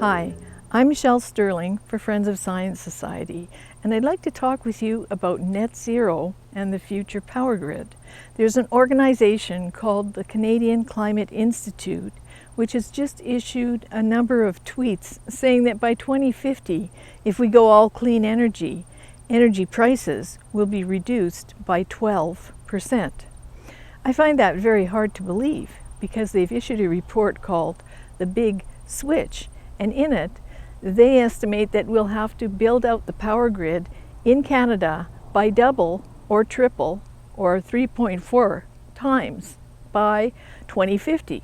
Hi, I'm Michelle Sterling for Friends of Science Society, and I'd like to talk with you about net zero and the future power grid. There's an organization called the Canadian Climate Institute, which has just issued a number of tweets saying that by 2050, if we go all clean energy, energy prices will be reduced by 12%. I find that very hard to believe because they've issued a report called The Big Switch, and in it they estimate that we'll have to build out the power grid in Canada by double or triple or 3.4 times by 2050.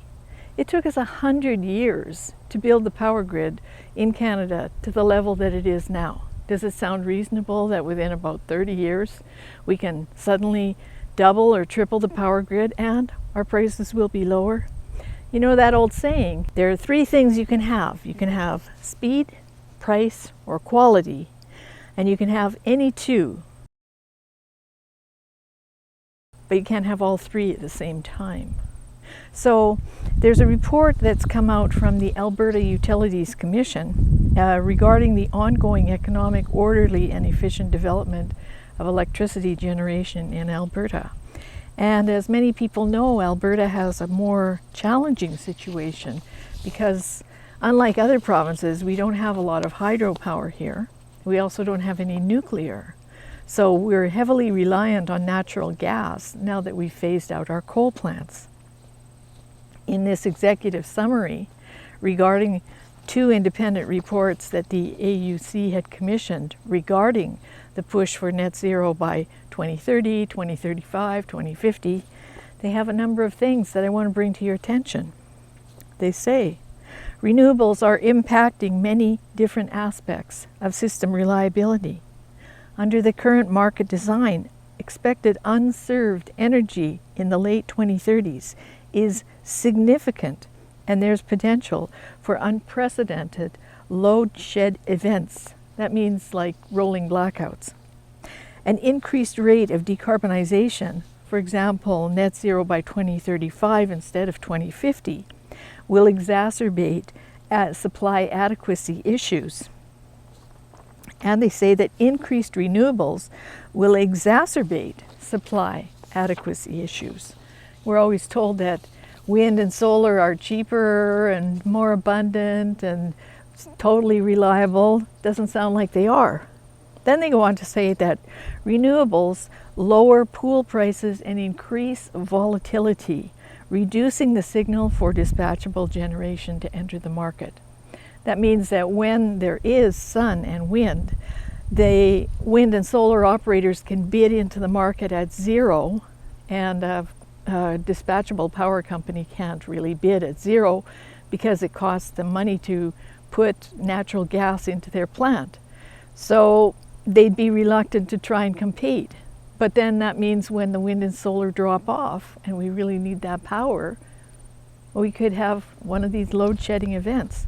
It took us 100 years to build the power grid in Canada to the level that it is now. Does it sound reasonable that within about 30 years we can suddenly double or triple the power grid and our prices will be lower? You know that old saying, there are three things you can have. You can have speed, price, or quality, and you can have any two, but you can't have all three at the same time. So there's a report that's come out from the Alberta Utilities Commission regarding the ongoing economic, orderly, and efficient development of electricity generation in Alberta. And as many people know, Alberta has a more challenging situation because unlike other provinces, we don't have a lot of hydropower here. We also don't have any nuclear. So we're heavily reliant on natural gas now that we've phased out our coal plants. In this executive summary regarding two independent reports that the AUC had commissioned regarding the push for net zero by 2030, 2035, 2050, they have a number of things that I want to bring to your attention. They say, renewables are impacting many different aspects of system reliability. Under the current market design, expected unserved energy in the late 2030s is significant, and there's potential for unprecedented load shed events. That means like rolling blackouts. An increased rate of decarbonization, for example, net zero by 2035 instead of 2050, will exacerbate supply adequacy issues. And they say that increased renewables will exacerbate supply adequacy issues. We're always told that wind and solar are cheaper and more abundant and totally reliable. Doesn't sound like they are. Then they go on to say that renewables lower pool prices and increase volatility, reducing the signal for dispatchable generation to enter the market. That means that when there is sun and wind, the wind and solar operators can bid into the market at zero, and a dispatchable power company can't really bid at zero because it costs them money to put natural gas into their plant. So they'd be reluctant to try and compete. But then that means when the wind and solar drop off and we really need that power, we could have one of these load shedding events.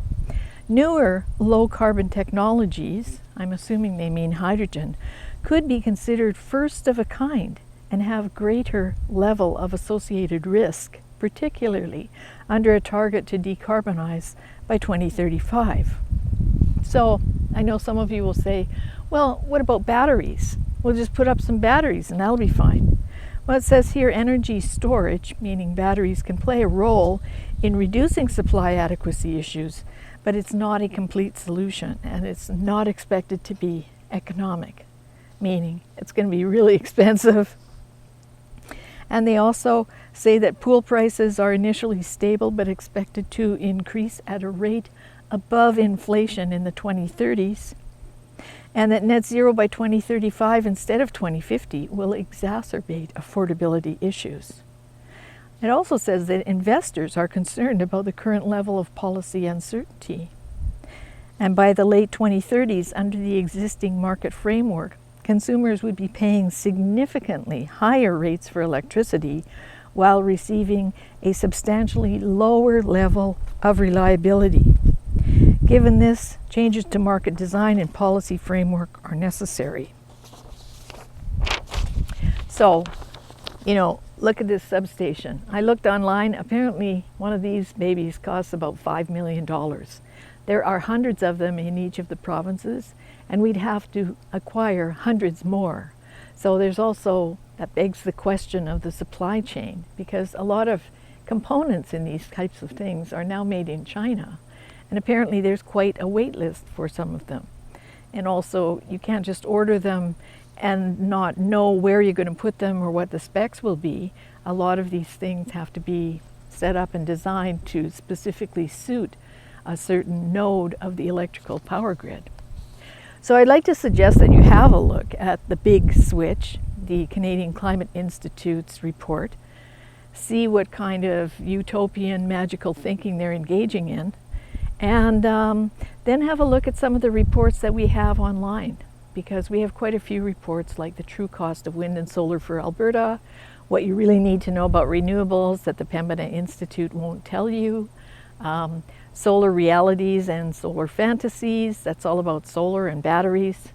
Newer low carbon technologies, I'm assuming they mean hydrogen, could be considered first of a kind and have greater level of associated risk, particularly under a target to decarbonize by 2035. So I know some of you will say, well, what about batteries? We'll just put up some batteries and that'll be fine. Well, it says here energy storage, meaning batteries can play a role in reducing supply adequacy issues, but it's not a complete solution and it's not expected to be economic, meaning it's going to be really expensive. And they also say that pool prices are initially stable but expected to increase at a rate above inflation in the 2030s, and that net zero by 2035 instead of 2050 will exacerbate affordability issues. It also says that investors are concerned about the current level of policy uncertainty. And by the late 2030s, under the existing market framework, consumers would be paying significantly higher rates for electricity while receiving a substantially lower level of reliability. Given this, changes to market design and policy framework are necessary. So, look at this substation. I looked online. Apparently, one of these babies costs about $5 million. There are hundreds of them in each of the provinces, and we'd have to acquire hundreds more. So there's also, that begs the question of the supply chain, because a lot of components in these types of things are now made in China, and apparently there's quite a wait list for some of them. And also, you can't just order them and not know where you're going to put them or what the specs will be. A lot of these things have to be set up and designed to specifically suit a certain node of the electrical power grid. So I'd like to suggest that you have a look at the Big Switch, the Canadian Climate Institute's report, see what kind of utopian magical thinking they're engaging in, and then have a look at some of the reports that we have online, because we have quite a few reports like the true cost of wind and solar for Alberta, what you really need to know about renewables that the Pembina Institute won't tell you, solar realities and solar fantasies, that's all about solar and batteries,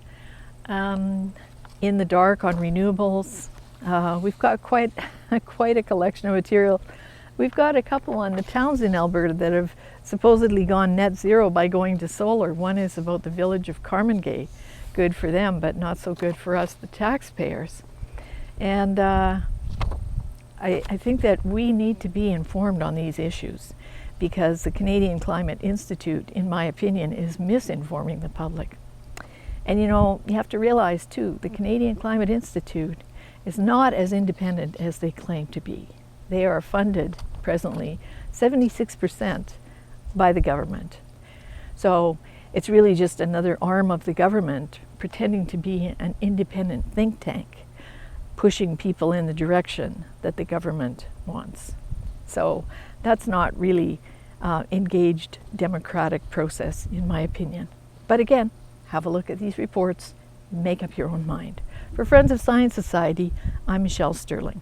in the dark on renewables. We've got quite a collection of material. We've got a couple on the towns in Alberta that have supposedly gone net zero by going to solar. One is about the village of Carmangay. Good for them, but not so good for us, the taxpayers. And I think that we need to be informed on these issues, because the Canadian Climate Institute, in my opinion, is misinforming the public. And you have to realize too, the Canadian Climate Institute is not as independent as they claim to be. They are funded presently 76% by the government. So it's really just another arm of the government pretending to be an independent think tank, pushing people in the direction that the government wants. So that's not really engaged democratic process, in my opinion. But again, have a look at these reports, make up your own mind. For Friends of Science Society, I'm Michelle Sterling.